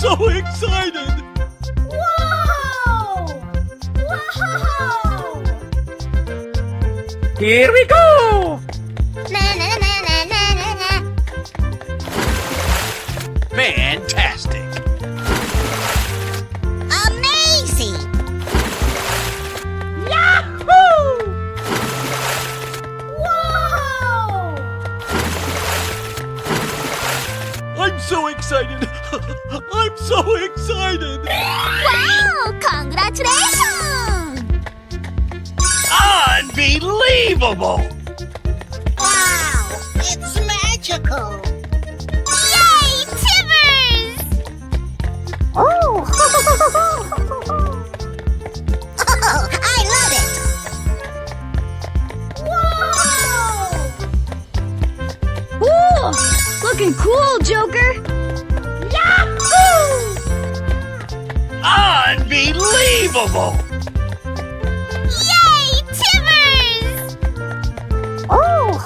so excited! Whoa! Whoa! Here we go! Fantastic! Amazing! Yahoo! Whoa! I'm so excited! I'm so excited! Wow! Congratulations! Unbelievable! Wow! It's magical! Yay, Timbers! Oh! Oh, I love it! Whoa! Ooh, looking cool, Joker. Yahoo! Unbelievable! Yay, Timbers! Oh!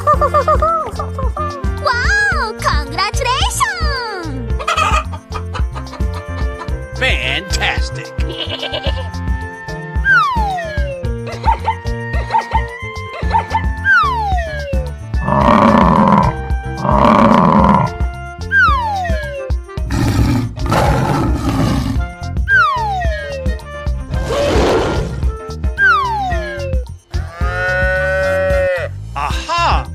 Wow! Congratulations! Fantastic! Aha!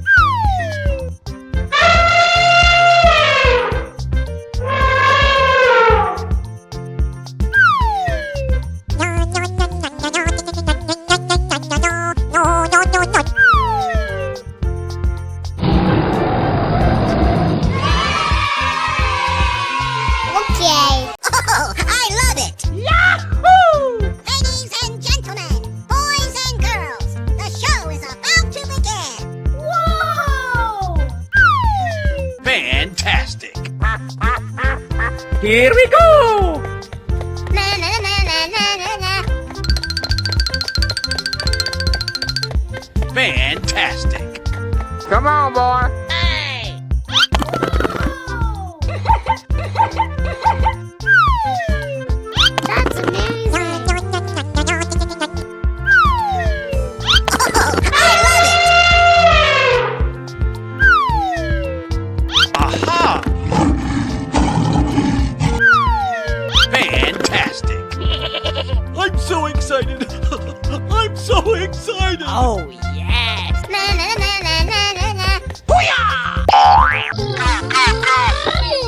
Okay. Oh, I love it! Yahoo! Ladies and gentlemen, boys and girls, the show is about to begin. Whoa! Fantastic! Here we go! Na na na na na na na. Fantastic! Come on, boy. Hey! That's amazing. Oh, I love it. Aha! Fantastic! I'm so excited! I'm so excited! Oh, yes. Na na na na na na na.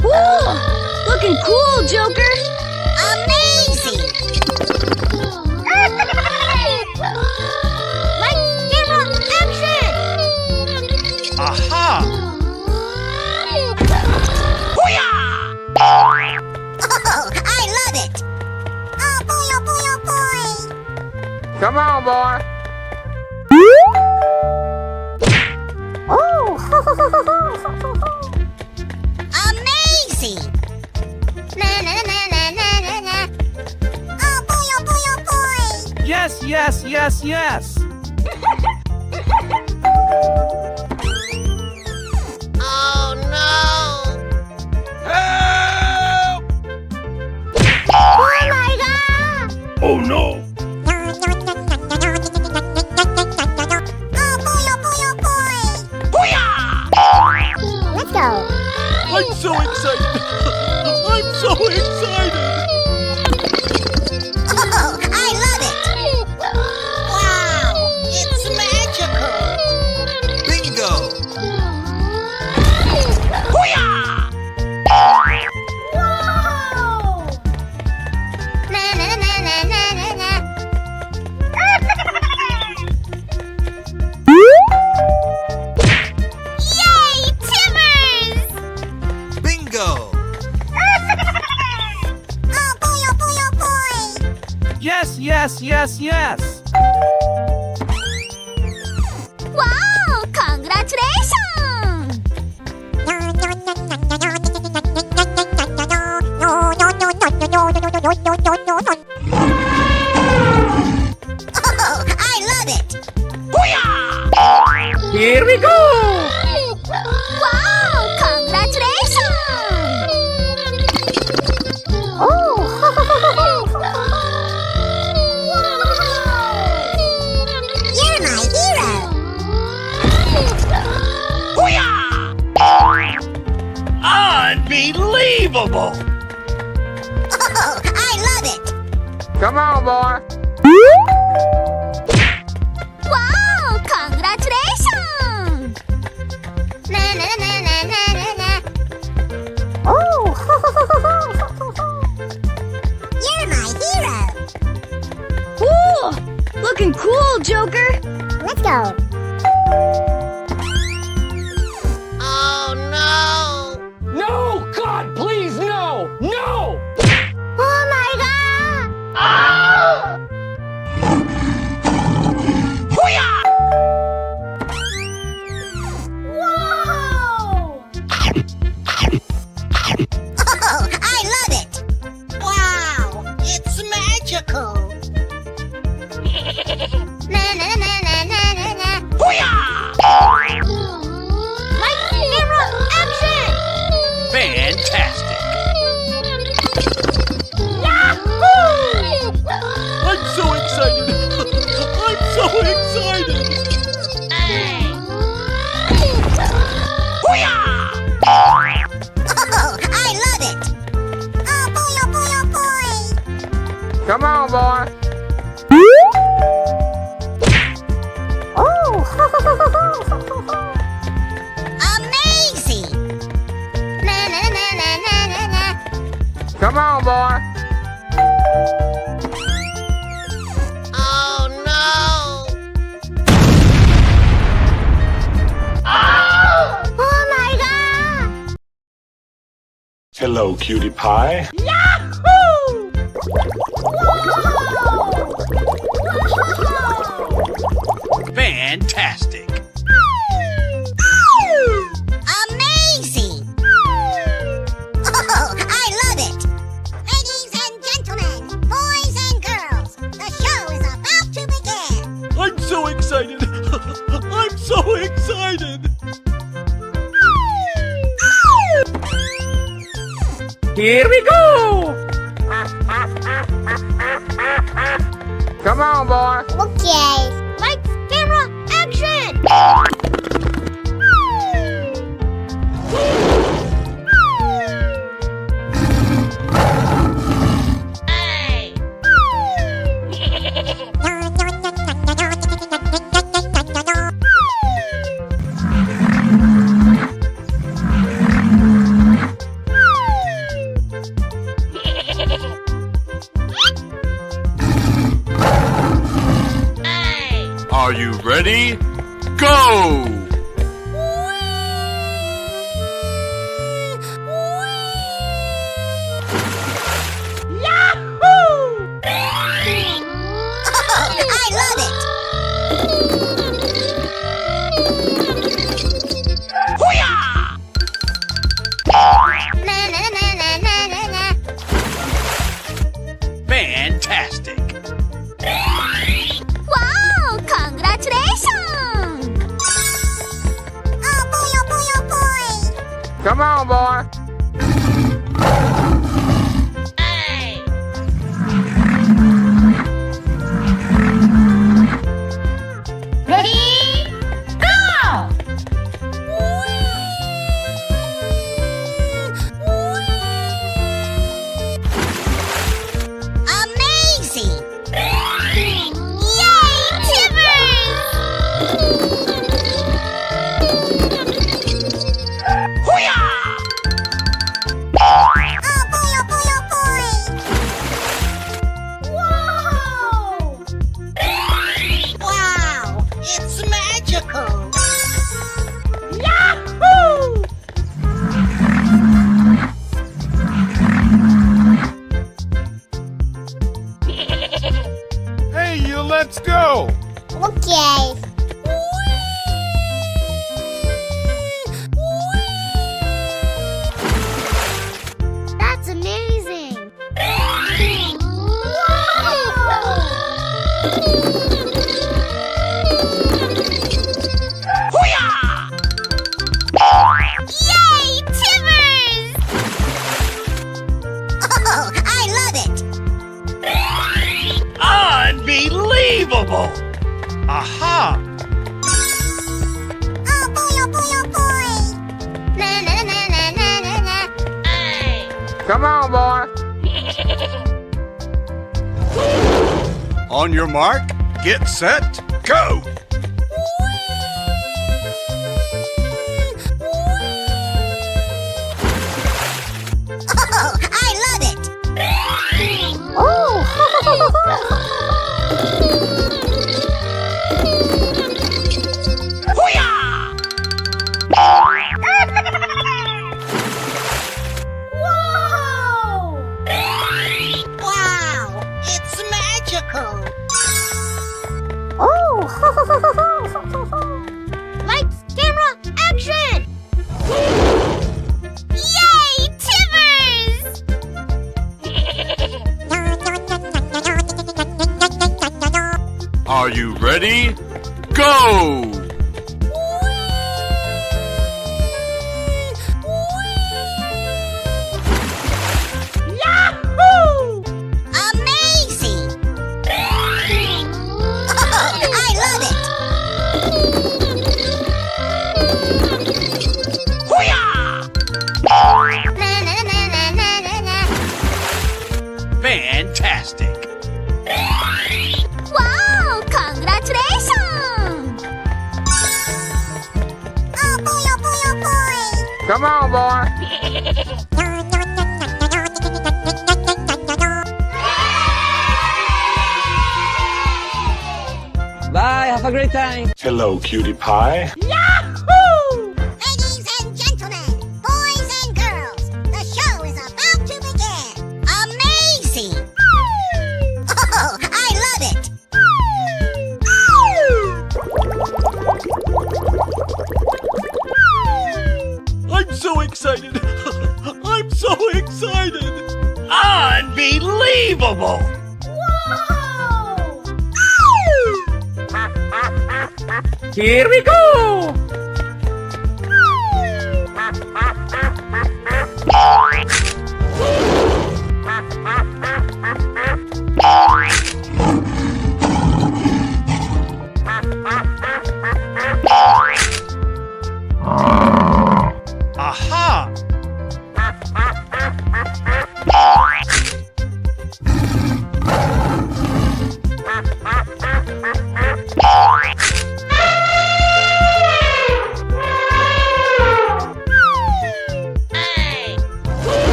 Ooh, looking cool, Joker. Amazing. Light, camera, action. Aha! Oh, I love it. Oh boy, oh boy, oh boy. Come on, boy. Oh. Amazing. Na na na na na na na. Oh boy, oh boy, oh boy. Yes, yes, yes, yes. Oh no. Help! Oh my god. Oh no! Oh boy, oh boy, oh boy. Let's go. I'm so excited! I'm so excited! Oh, I love it. Wow, it's magical. Bingo! Whoa! Na na na na na na na. Yay, Timbers! Bingo! Oh boy, oh boy, oh boy. Yes, yes, yes, yes. Wow, congratulations! Oh, I love it! Here we go! Wow, congratulations! Oh! Unbelievable! Oh, I love it! Come on, boy. Wow! Congratulations! Na na na na na na na. Oh! You're my hero! Cool! Looking cool, Joker. Let's go! Oh no! No, God, please, no! No! Oh my god! Whoa! Oh, I love it! Wow! It's magical! Na na na na na na na. Light camera action! Fantastic! I'm so excited! I'm so excited! Oh, I love it! Oh boy, oh boy, oh boy! Come on, boy. Oh! Amazing! Na na na na na na na. Come on, boy. Oh no! Oh my god! Hello, cutie pie. Fantastic! Amazing! Oh, I love it! Ladies and gentlemen, boys and girls, the show is about to begin! I'm so excited! I'm so excited! Here we go! Come on, boy. Okay, lights, camera, action! Are you ready? Go! I love it! Na na na na na na na. Fantastic! Wow! Congratulations! Oh boy, oh boy, oh boy! Come on, boy. Ready? Go! Amazing! Yay, Timbers! Come on, boy. On your mark, get set, go! Oh, I love it! Wow, it's magical! Lights, camera, action! Yay, Timbers! Are you ready? Go! Yahoo! Amazing! Oh, I love it! Na, na, na, na, na, na, na. Fantastic! Wow! Congratulations! Oh boy, oh boy, oh boy! Come on, boy. Bye, have a great time. Hello, cutie pie. Yahoo! Ladies and gentlemen, boys and girls, the show is about to begin. Amazing! Oh, I love it! I'm so excited! I'm so excited! Unbelievable! Here we go. Aha!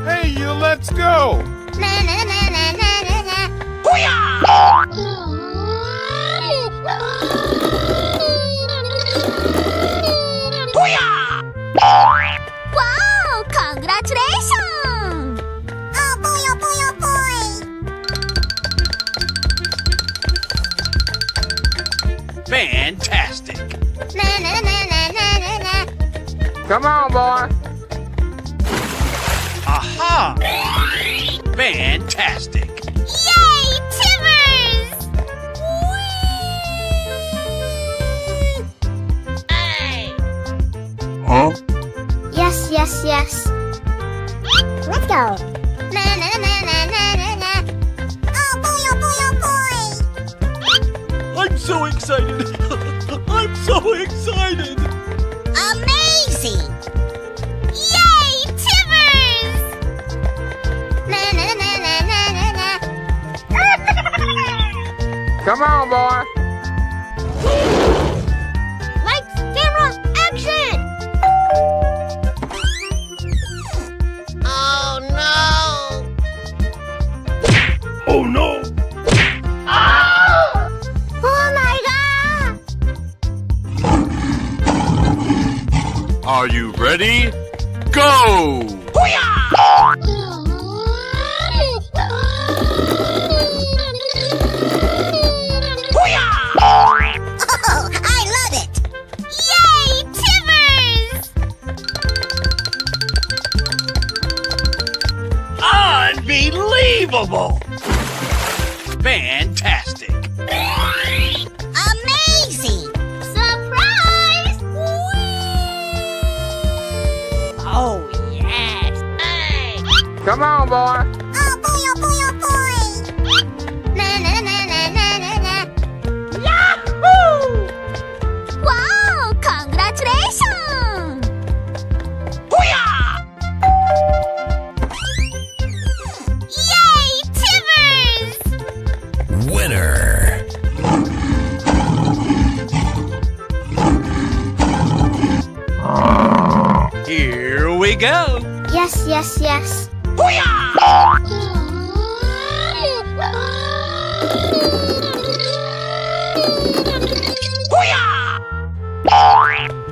Hey, you, let's go. Na na na na na na na. Wow! Congratulations! Oh boy, oh boy, oh boy! Fantastic! Na na na na na na na. Come on, boy. Aha! Fantastic! Yay, Timbers! Huh? Yes, yes, yes. Let's go. Na na na na na na na. Oh boy, oh boy, oh boy! I'm so excited! I'm so excited! Amazing! Yay, Timbers! Na na na na na na na. Come on, boy. Lights, camera, action! Oh no! Oh no. Oh my god! Are you ready? Go! Oh, I love it! Yay, Timbers! Unbelievable! Fantastic! Amazing! Surprise! Oh, yes! Hey! Come on, boy. Oh boy, oh boy, oh boy! Na na na na na na na. Yahoo! Wow! Congratulations! Here we go. Yes, yes, yes.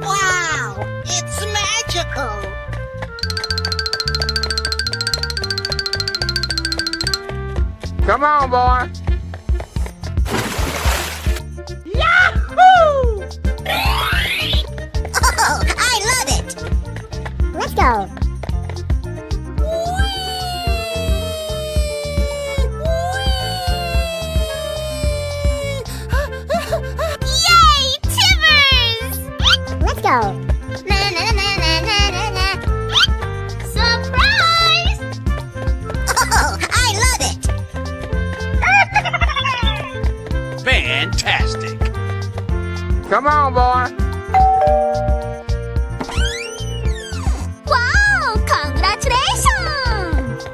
Wow, it's magical. Come on, boy. Oh, I love it. Let's go. Yay, Timbers! Let's go. Na na na na na na na. Surprise! Oh, I love it. Fantastic. Come on, boy. Wow! Congratulations!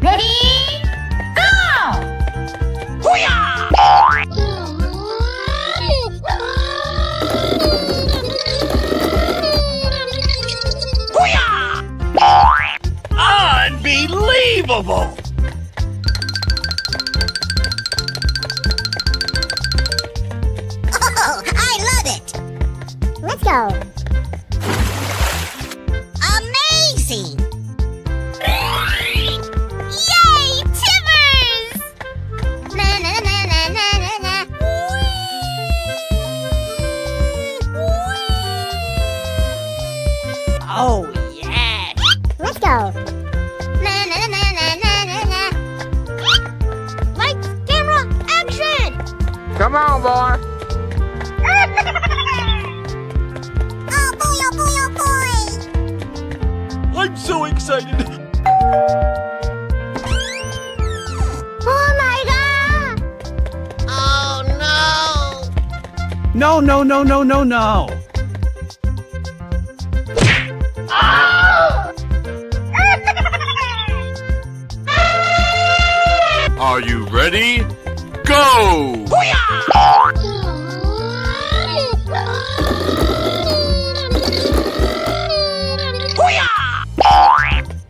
Ready? Go! Unbelievable. Oh, I love it. Let's go. Amazing! Yay, Timbers! Na na na na na na na. Oh, yeah. Let's go. Na na na na na na na. Lights, camera, action! Come on, boy. Oh boy, oh boy, oh boy! I'm so excited. Oh my god! Oh no! No, no, no, no, no, no. Are you ready? Go!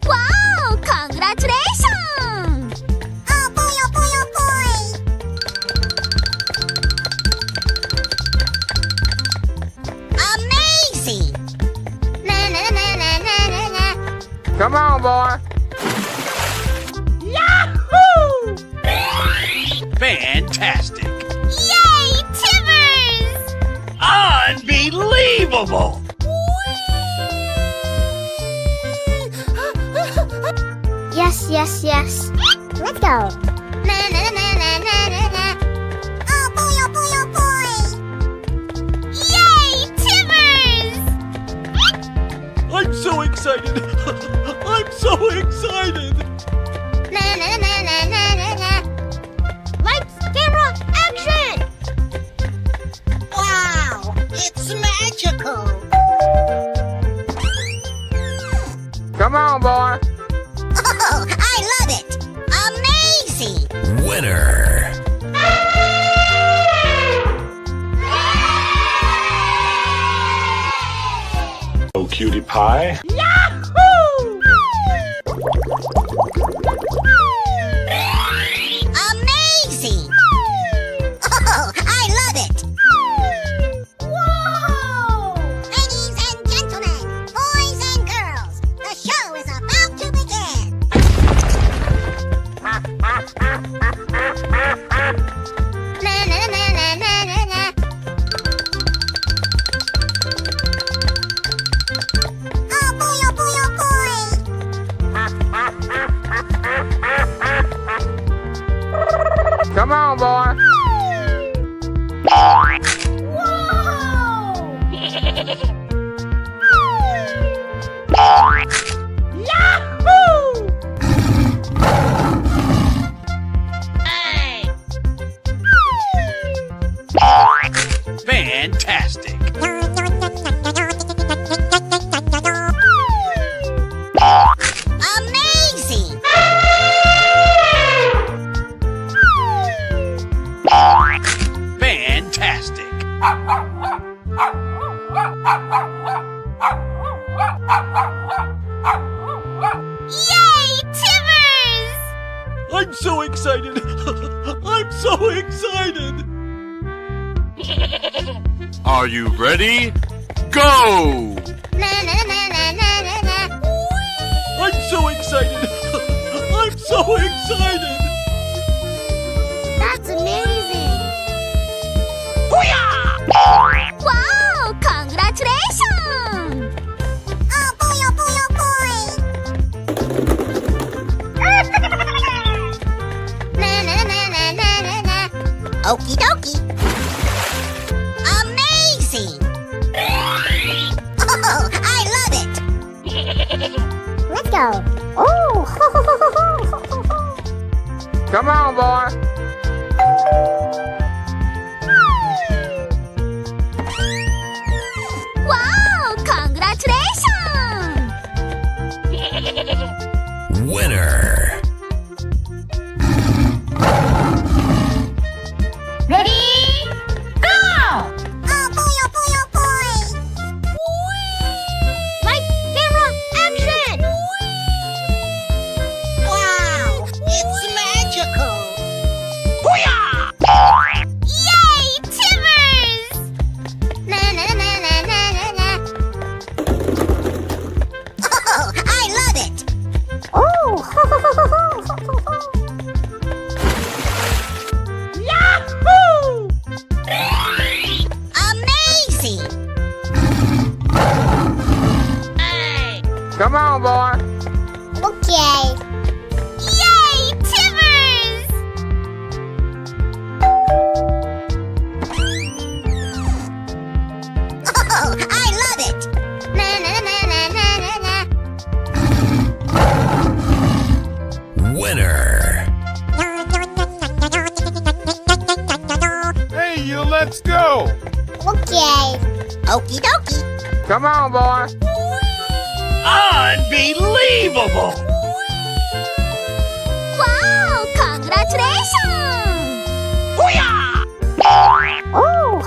Wow! Congratulations! Oh boy, oh boy, oh boy! Amazing! Na na na na na na na. Come on, boy. Fantastic. Yay, Timbers! Unbelievable. Yes, yes, yes. Let's go. Na na na na na na na. Oh boy, oh boy, oh boy! Yay, Timbers! I'm so excited. I'm so excited. Na na na na na na na. Lights, camera, action! Wow, it's magical. Come on, boy. Oh, I love it. Amazing. Winner. Oh, cutie pie. Amazing. Oh, I love it. Whoa! Ladies and gentlemen, boys and girls, the show is about to begin. Na na na na na na na. Oh boy, oh boy, oh boy! Come on, boy. Fantastic. Amazing! Fantastic. so excited! Are you ready? Go! Na na na na na na na. I'm so excited! I'm so excited! That's amazing. Wow! Congratulations! Oh boy, oh boy, oh boy! Na na na na na na na. Okie dokie. Amazing! Oh, I love it! Let's go. Oh. Come on, boy. Wow! Congratulations! Winner. Ready? Go! Oh boy, oh boy, oh boy! Light, camera, action! Wow! It's magical! Yay! Timbers! Na na na na na na na. Oh, I love it! Oh. Yahoo! Amazing! Come on, boy. Okay. Yay! Timbers! Oh, I love it! Na na na na na na na. Winner. Hey, you, let's go! Okay. Okie dokie. Come on, boy. Unbelievable! Wow! Congratulations! Oh.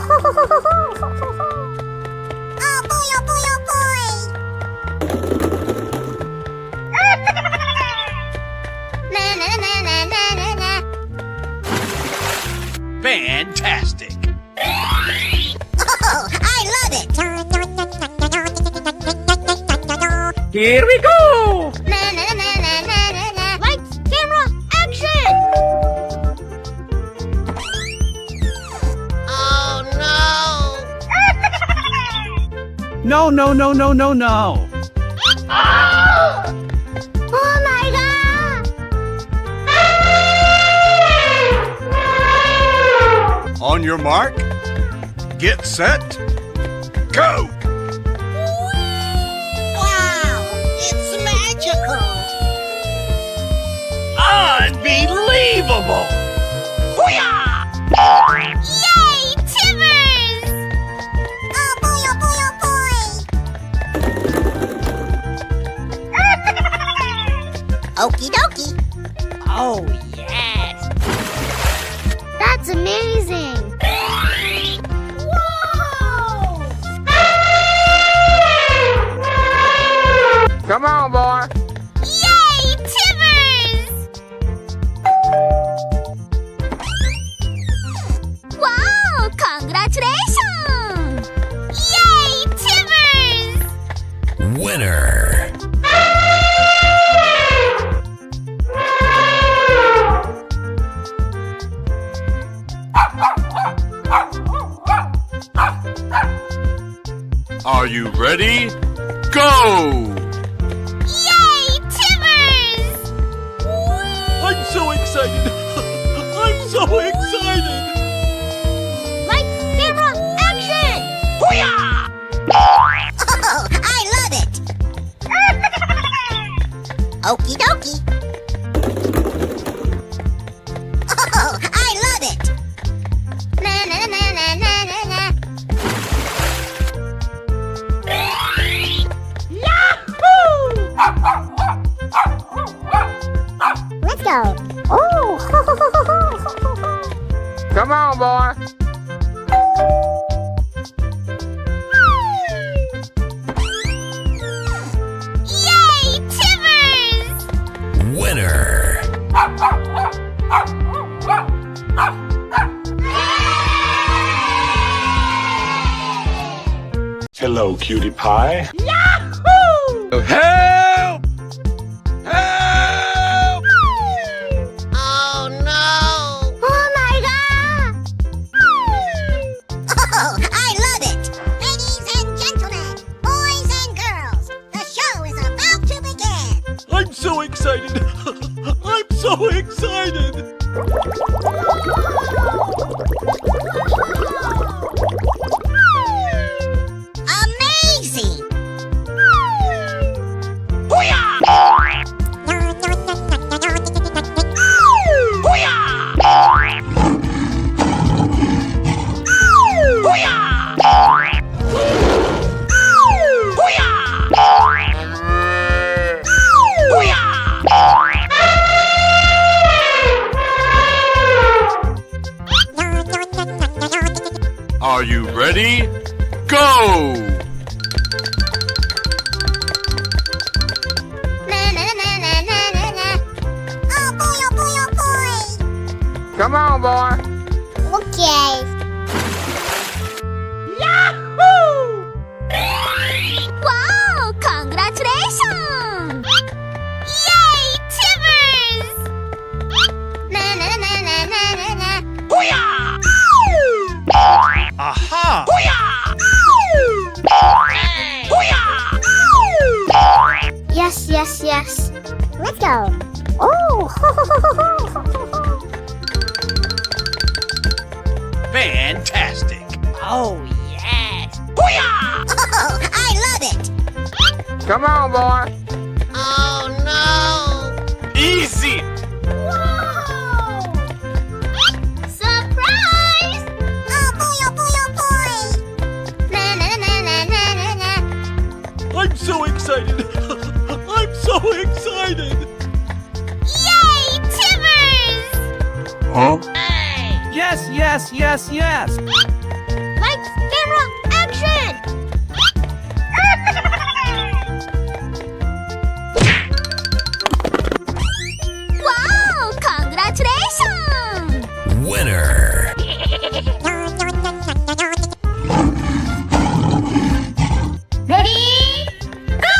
Oh boy, oh boy, oh boy! Na na na na na na na. Fantastic! Oh, I love it! Here we go! Na na na na na na na. Lights, camera, action! Oh no! No, no, no, no, no, no! Oh my god! On your mark, get set, go! Wow! It's magical! Unbelievable! Yay! Timbers! Oh boy, oh boy, oh boy! Okie dokie. Oh, yes. That's amazing. Come on, boy. Yay! Timbers! Wow! Congratulations! Yay! Timbers! Winner. Are you ready? Go! Yay! Timbers! I'm so excited! I'm so excited! Lights, camera, action! Oh, I love it! Okie dokie. Oh, I love it! Na na na na na na na. Let's go. Oh. Come on, boy. Yay! Timbers! Winner. Hello, cutie pie. Help! Help! Oh my god! Oh, I love it! Ladies and gentlemen, boys and girls, the show is about to begin. I'm so excited. I'm so excited. Amazing! Are you ready? Go! Oh boy, oh boy, oh boy! Come on, boy. Okay. Wow! Congratulations! Yay, Timbers! Aha! Yes, yes, yes. Let's go. Oh. Fantastic! Oh, yes. Oh, I love it! Come on, boy. Oh no! Easy! Surprise! Oh boy, oh boy, oh boy! I'm so excited. I'm so excited. Yay, Timbers! Huh? Yes, yes, yes, yes. Lights, camera, action! Wow! Congratulations! Winner. Ready? Go!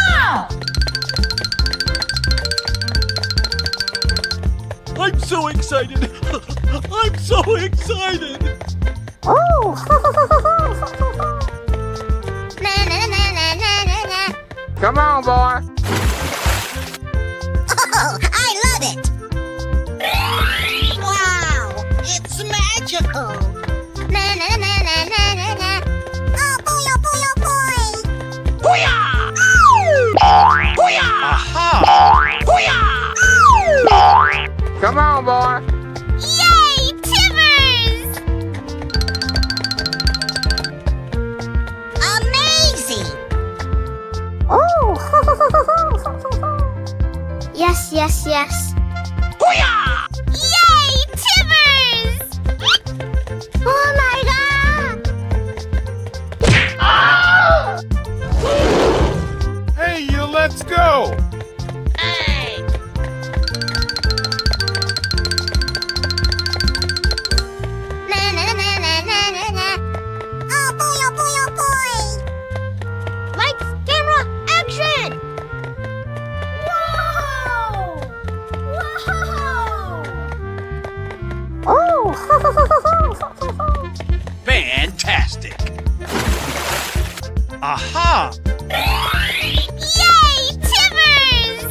I'm so excited. I'm so excited. Oh. Come on, boy. Oh, I love it! Wow! It's magical! Oh boy, oh boy, oh boy! Aha! Come on, boy. Yay, Timbers! Amazing! Oh. Yes, yes, yes. Yay, Timbers! Oh my god! Hey, you, let's go! Oh boy, oh boy, oh boy! Lights, camera, action! Whoa! Whoa! Oh. Fantastic! Aha! Yay, Timbers!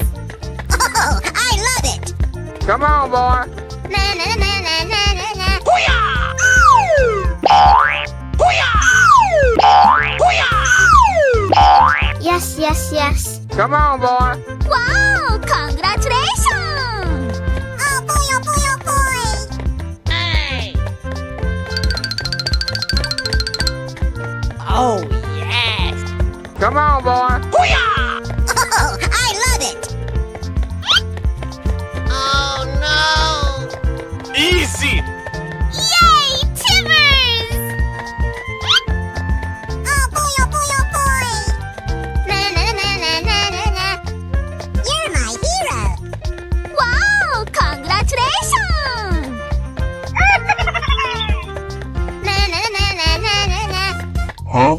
Oh, I love it! Come on, boy. Yes, yes, yes. Come on, boy. Wow! Congratulations! Oh boy, oh boy, oh boy! Oh, yes. Come on, boy. Oh, I love it! Oh no! Easy! Yay, Timbers! Oh boy, oh boy, oh boy! You're my hero! Wow! Congratulations! Huh?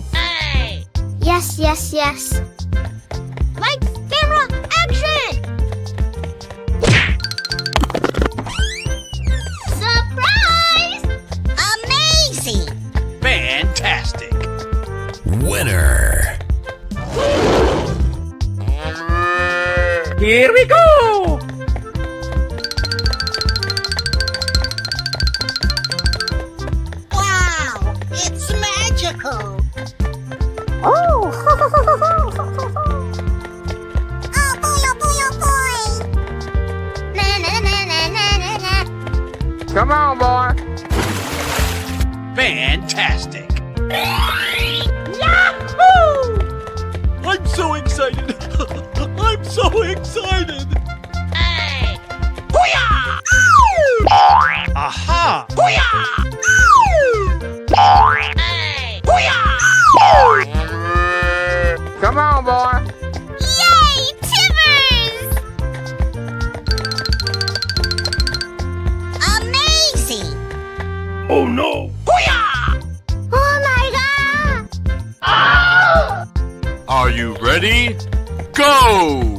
Here we go! Wow, it's magical. Oh, Oh boy, oh boy, oh boy. na na na na na na na. Come on, boy. Fantastic. I'm so excited. I'm so excited. Aha! Come on, boy. Yay, Timbers! Amazing. Oh no! Oh my god! Are you ready? Go!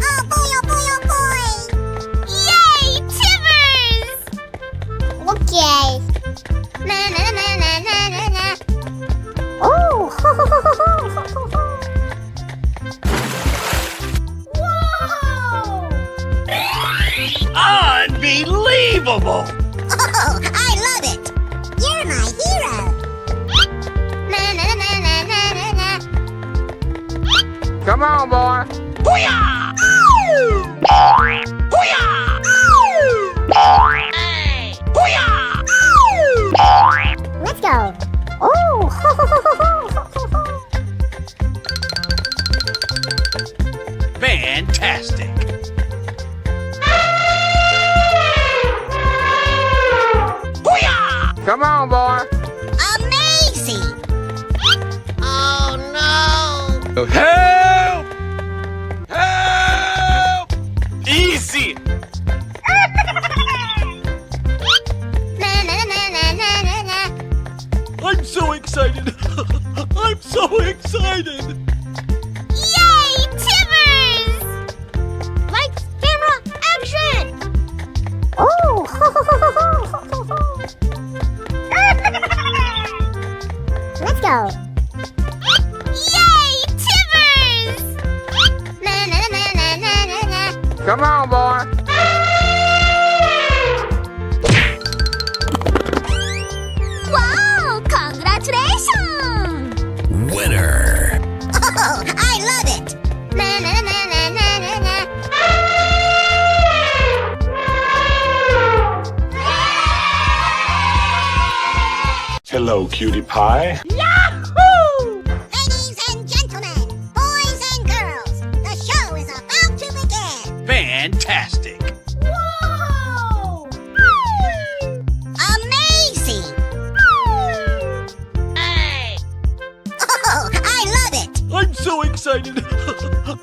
Oh boy, oh boy, oh boy. Yay, Timbers! Okay. Na na na na na na na. Oh, Unbelievable! Oh, I love it. You're my hero. na na na na na na na. Come on, boy. Let's go. Oh, Fantastic! Come on, boy. Amazing. Help! Help! Easy! na na na na na na na. I'm so excited. I'm so excited. Yay, Timbers! Lights, camera, action! Oh, let's go. Yay, Timbers! Na na na na na na na. Come on, boy. Wow, congratulations! Winner. Oh, I love it. Na na na na na na na. Hello, cutie pie. Ladies and gentlemen, boys and girls, the show is about to begin. Fantastic! Whoa! Amazing. Oh, I love it. I'm so excited.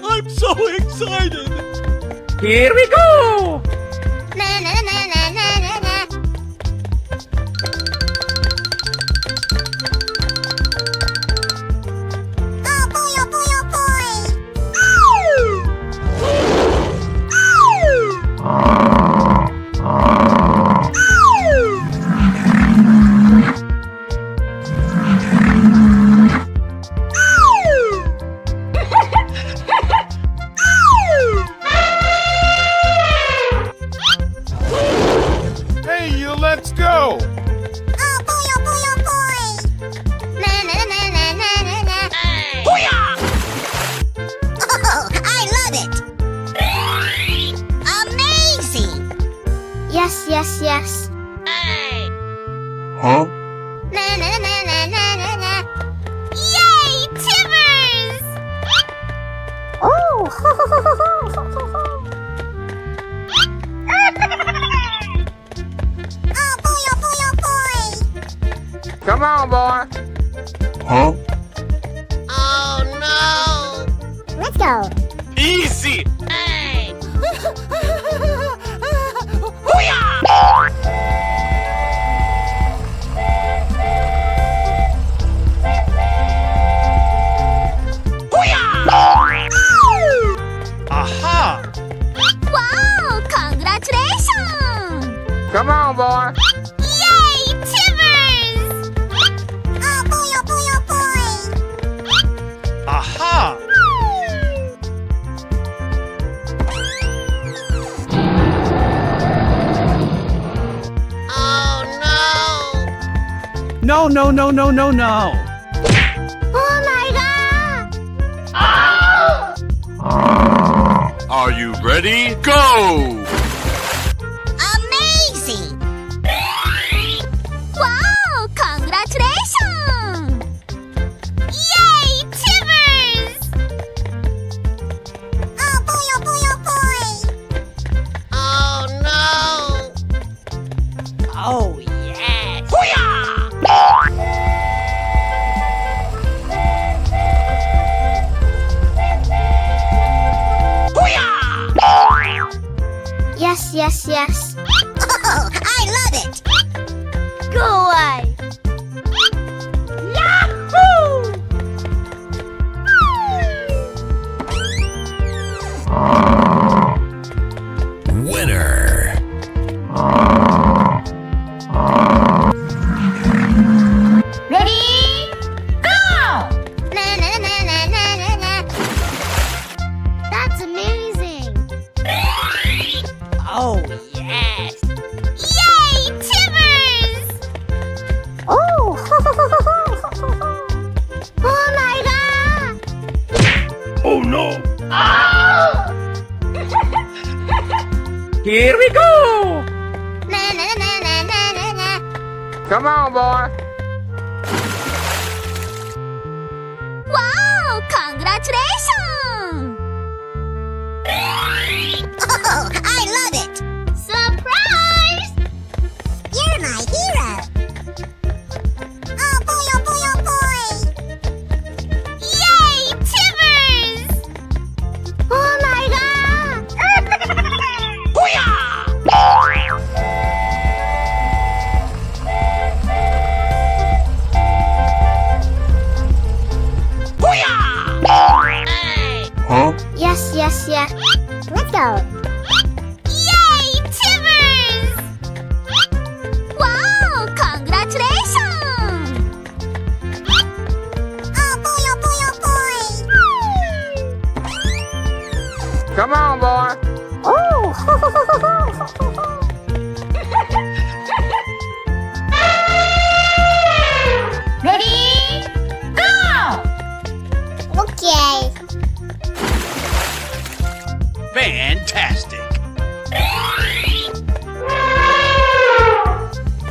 I'm so excited. Here we go! Na na na na na na na. Oh boy, oh boy, oh Hey, you, let's go. Oh boy, oh boy, oh boy. Na na na na na na na. Oh, I love it. Amazing. Yes, yes, yes. Huh? Na na na na na na na. Yay, Timbers! Oh, Oh boy, oh boy, oh boy. Come on, boy. Huh? let's go. Easy! Aha! Wow, congratulations! Come on, boy. Yay, Timbers! Oh boy, oh boy, oh boy. No, no, no, no, no, no. Oh my god! Are you ready? Go! Amazing! Wow! Congratulations! Yay, Timbers! Oh boy, oh boy, oh boy! Oh no! Oh, yes. Yes, yes, yes. Oh, I love it! Go away! Yahoo! Winner. Ready? Go! Na na na na na na na. That's amazing. Oh, yes. Yay, Timbers! Oh! Oh my god! Oh no! Here we go! Na na na na na na na. Come on, boy. Wow! Congratulations! Oh, I love it! Surprise! You're my hero! Oh boy, oh boy, oh boy! Yay, Timbers! Oh my god! Huh? Yes, yes, yes. Let's go! Yay, Timbers! Wow! Congratulations! Oh boy, oh boy, oh boy! Come on, boy. Ready? Go! Okay. Fantastic.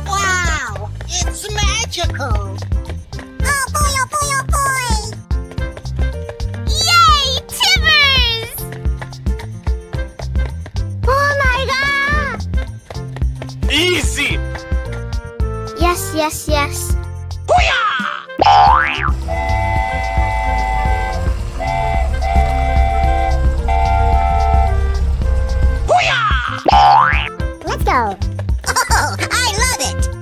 Wow! It's magical! Oh boy, oh boy, oh boy! Yay, Timbers! Oh my god! Easy. Yes, yes, yes. Let's go! Oh, I love it!